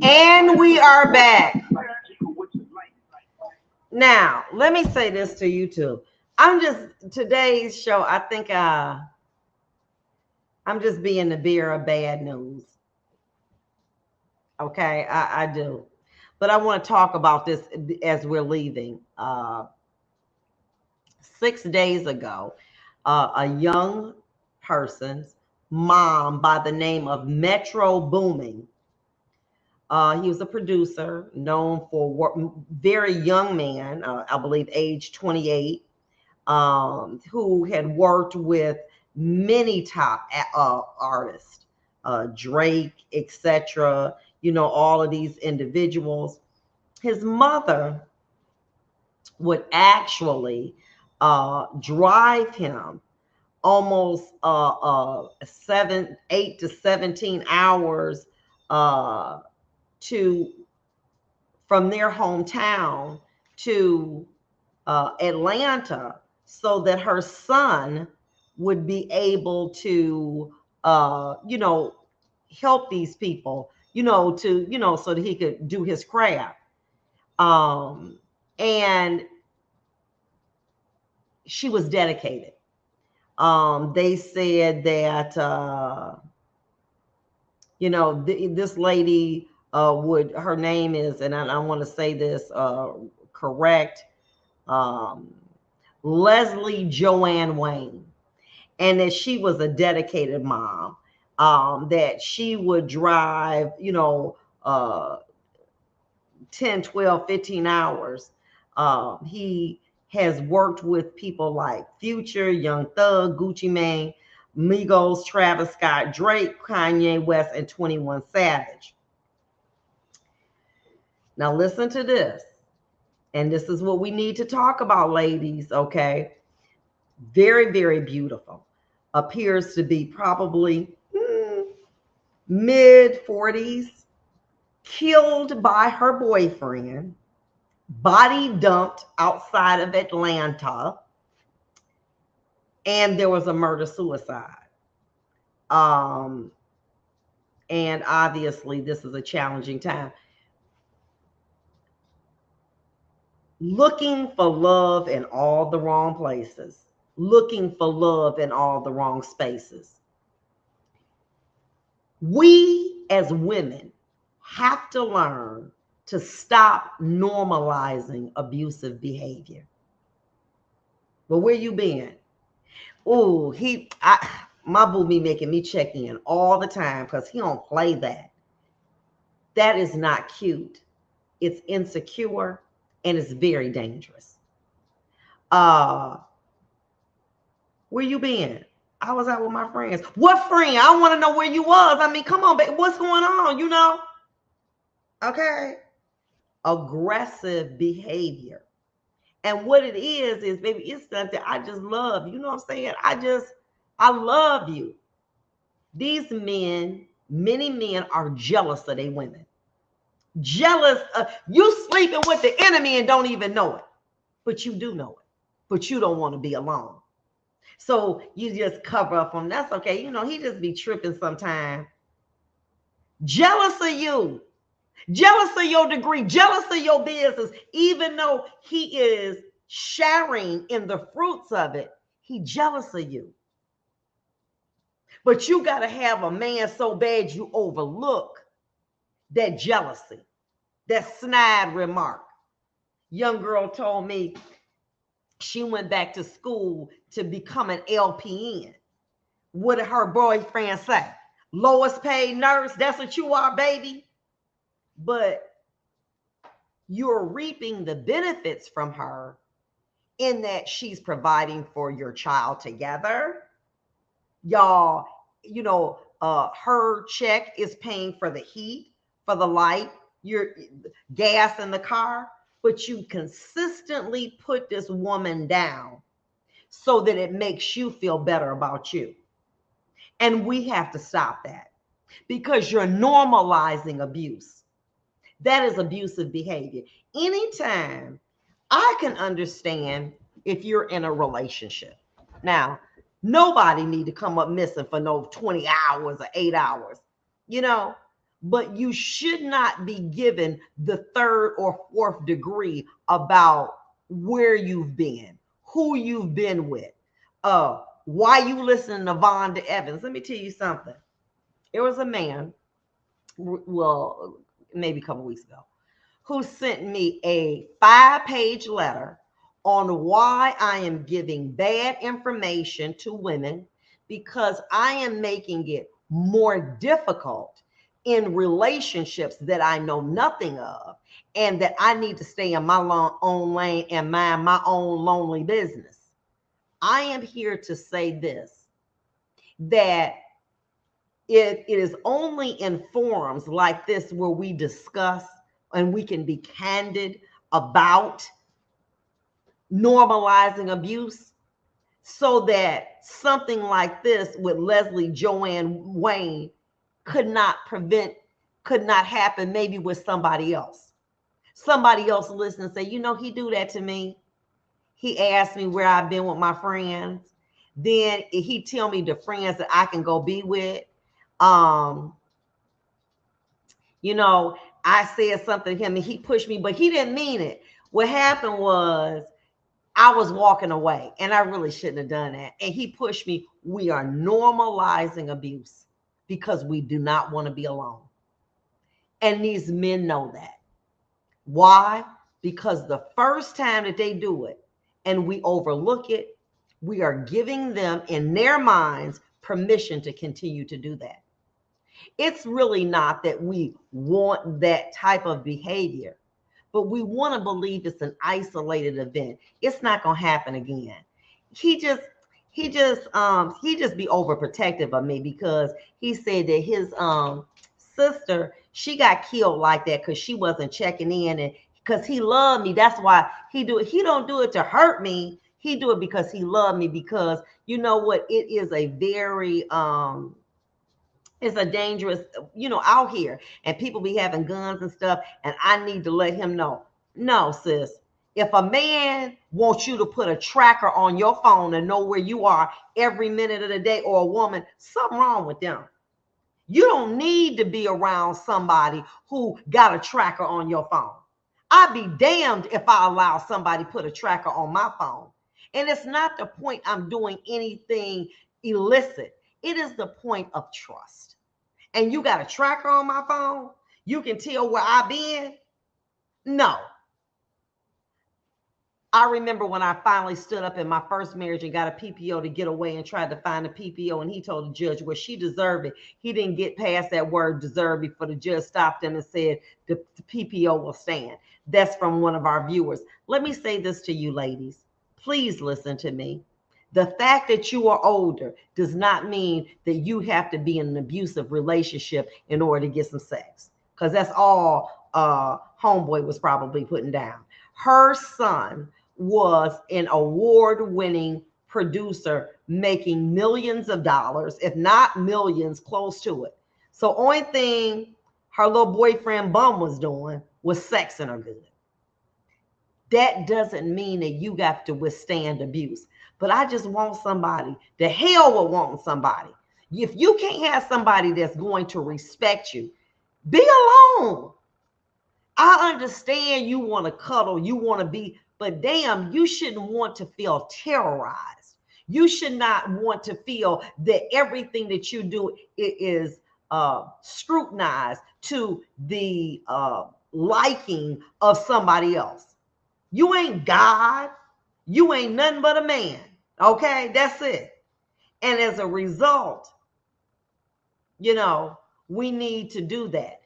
And we are back. Now, let me say this to you too. I'm just today's show. I think I'm just being the bearer of bad news. Okay, I do, but I want to talk about this as we're leaving. 6 days ago, a young person's mom by the name of Metro Booming. He was a producer known for very young man, I believe age 28, who had worked with many top artists, Drake, etc. You know, all of these individuals. His mother would actually drive him almost 8 to 17 hours uh, to from their hometown to Atlanta so that her son would be able to, help these people, so that he could do his craft. And she was dedicated. They said that, this lady her name is, and I want to say this correct, um, Leslie Joanne Wayne, and that she was a dedicated mom, that she would drive, 10, 12, 15 hours. He has worked with people like Future, Young Thug, Gucci Mane, Migos, Travis Scott, Drake, Kanye West, and 21 Savage. Now listen to this. And this is what we need to talk about, ladies, okay? Very, very beautiful. Appears to be probably mid 40s, killed by her boyfriend, body dumped outside of Atlanta, and there was a murder suicide. And obviously, this is a challenging time. Looking for love in all the wrong places, looking for love in all the wrong spaces. We as women have to learn to stop normalizing abusive behavior. But where you been? Oh, my boo be making me check in all the time because he don't play that. That is not cute. It's insecure and it's very dangerous. Where you been? I was out with my friends. What friend? I want to know where you was. I mean, come on, baby. What's going on? Okay. Aggressive behavior. And what it is, baby, it's something I just love. You know what I'm saying? I love you. These men, many men are jealous of their women. Jealous of you sleeping with the enemy and don't even know it. But you do know it. But you don't want to be alone. So you just cover up on that's okay. He just be tripping sometime. Jealous of you. Jealous of your degree, jealous of your business, even though he is sharing in the fruits of it, he jealous of you. But you got to have a man so bad you overlook that jealousy, that snide remark. Young girl told me she went back to school to become an LPN. What did her boyfriend say? Lowest paid nurse, that's what you are, baby. But you're reaping the benefits from her in that she's providing for your child together. Y'all, her check is paying for the heat, for the light, your gas in the car, but you consistently put this woman down so that it makes you feel better about you. And we have to stop that because you're normalizing abuse. That is abusive behavior. Anytime I can understand if you're in a relationship. Now, nobody need to come up missing for no 20 hours or 8 hours. you know, but you should not be given the third or fourth degree about where you've been, who you've been with, why you listening to Vonda Evans. Let me tell you something. There was a man, well, maybe a couple weeks ago, who sent me a 5-page letter on why I am giving bad information to women because I am making it more difficult in relationships that I know nothing of, and that I need to stay in my own lane and mind my own lonely business. I am here to say this, that it is only in forums like this where we discuss and we can be candid about normalizing abuse, so that something like this with Leslie Joanne Wayne could not happen maybe with somebody else. Somebody else listen and say, you know, he do that to me. He asked me where I've been with my friends. Then he tell me the friends that I can go be with. You know, I said something to him and he pushed me, but he didn't mean it. What happened was I was walking away and I really shouldn't have done that. And he pushed me. We are normalizing abuse because we do not want to be alone. And these men know that. Why? Because the first time that they do it and we overlook it, we are giving them in their minds permission to continue to do that. It's really not that we want that type of behavior, but we want to believe it's an isolated event. It's not going to happen again. He just be overprotective of me because he said that his sister, she got killed like that because she wasn't checking in, and because he loved me. That's why he do it. He don't do it to hurt me. He do it because he loved me, because you know what? It is a very it's a dangerous, out here, and people be having guns and stuff. And I need to let him know, no, sis, if a man wants you to put a tracker on your phone and know where you are every minute of the day, or a woman, something wrong with them. You don't need to be around somebody who got a tracker on your phone. I'd be damned if I allow somebody put a tracker on my phone. And it's not the point I'm doing anything illicit. It is the point of trust. And you got a tracker on my phone? You can tell where I've been? No. I remember when I finally stood up in my first marriage and got a PPO to get away and tried to find a PPO, and he told the judge, well, she deserved it. He didn't get past that word deserve before the judge stopped him and said the PPO will stand. That's from one of our viewers. Let me say this to you ladies. Please listen to me. The fact that you are older does not mean that you have to be in an abusive relationship in order to get some sex, because that's all homeboy was probably putting down. Her son was an award-winning producer making millions of dollars, if not millions, close to it. So only thing her little boyfriend bum was doing was sexing her good. That doesn't mean that you got to withstand abuse. But I just want somebody, the hell with wanting somebody. If you can't have somebody that's going to respect you, be alone. I understand you want to cuddle, you want to be, but damn, you shouldn't want to feel terrorized. You should not want to feel that everything that you do is scrutinized to the liking of somebody else. You ain't God. You ain't nothing but a man. Okay, that's it. And as a result, we need to do that.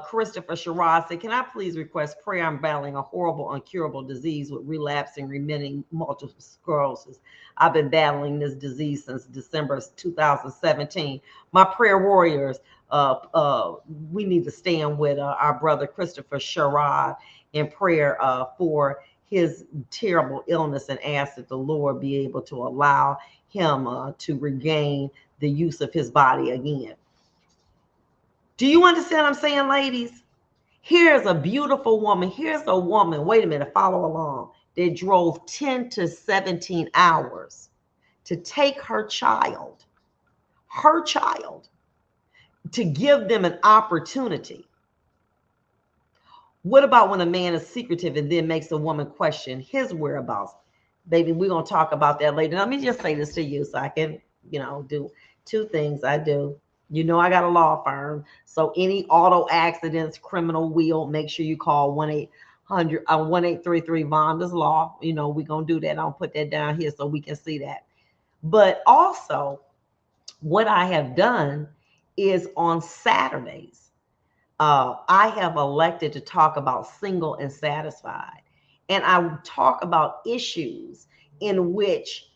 Christopher Sherrod said, can I please request prayer? I'm battling a horrible, incurable disease with relapsing, remitting multiple sclerosis. I've been battling this disease since December 2017. My prayer warriors, we need to stand with our brother Christopher Sherrod in prayer for his terrible illness, and ask that the Lord be able to allow him to regain the use of his body again. Do you understand what I'm saying, ladies? Here's a beautiful woman. Here's a woman, wait a minute, follow along, that drove 10 to 17 hours to take her child, to give them an opportunity. What about when a man is secretive and then makes a woman question his whereabouts? Baby, we're going to talk about that later. Let me just say this to you so I can, do two things I do. I got a law firm. So any auto accidents, criminal will, make sure you call 1833 Vonda's Law. We're going to do that. I'll put that down here so we can see that. But also, what I have done is on Saturdays, I have elected to talk about single and satisfied. And I talk about issues in which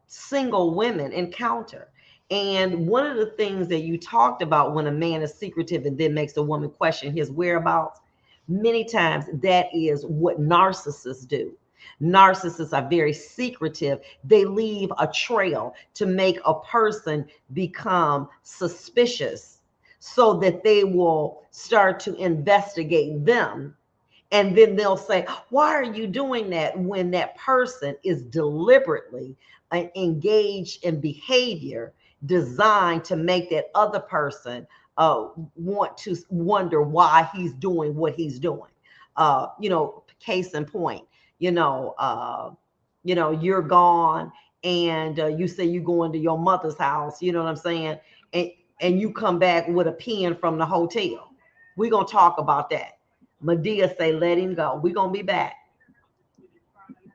single women encounter. And one of the things that you talked about when a man is secretive and then makes a woman question his whereabouts, many times that is what narcissists do. Narcissists are very secretive. They leave a trail to make a person become suspicious so that they will start to investigate them. And then they'll say, why are you doing that, when that person is deliberately engaged in behavior designed to make that other person want to wonder why he's doing what he's doing. Case in point, you're gone and you say you're going to your mother's house, you know what I'm saying? And you come back with a pen from the hotel. We're going to talk about that. Medea say, let him go. We're going to be back.